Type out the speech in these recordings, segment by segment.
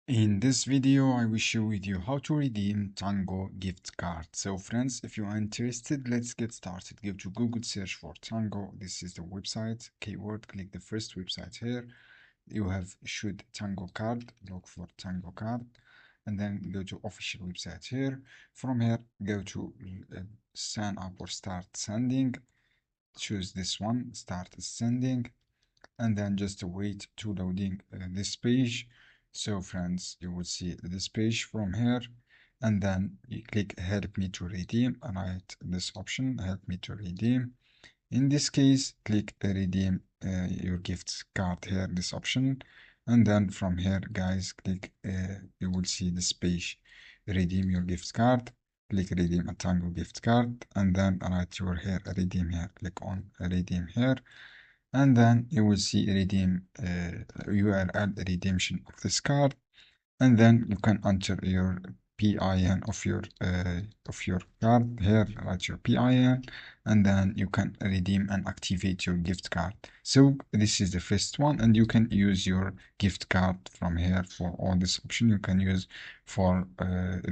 In this video, I will share with you how to redeem Tango gift card. So friends, if you are interested, let's get started. Go to Google, search for Tango. This is the website. Keyword, click the first website here. You have should Tango card, look for Tango card, and then go to official website here. From here, go to sign up or start sending. Choose this one, start sending, and then just wait to loading this page. So friends, you will see this page from here, and then you click help me to redeem, and write this option, help me to redeem. In this case, click redeem your gift card here, this option, and then from here guys, click you will see this page, redeem your gift card. Click redeem a Tango gift card, and then write your here redeem here. Click on redeem here, and then you will see redeem URL redemption of this card, and then you can enter your PIN of your card here. Write your PIN, and then you can redeem and activate your gift card. So this is the first one, and you can use your gift card from here for all this option. You can use for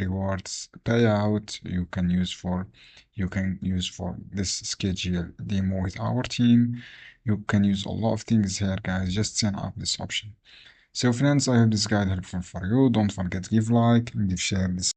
rewards payout. You can use for this schedule demo with our team. You can use a lot of things here, guys. Just sign up this option. So friends, I hope this guide helpful for you. Don't forget to give like and give share this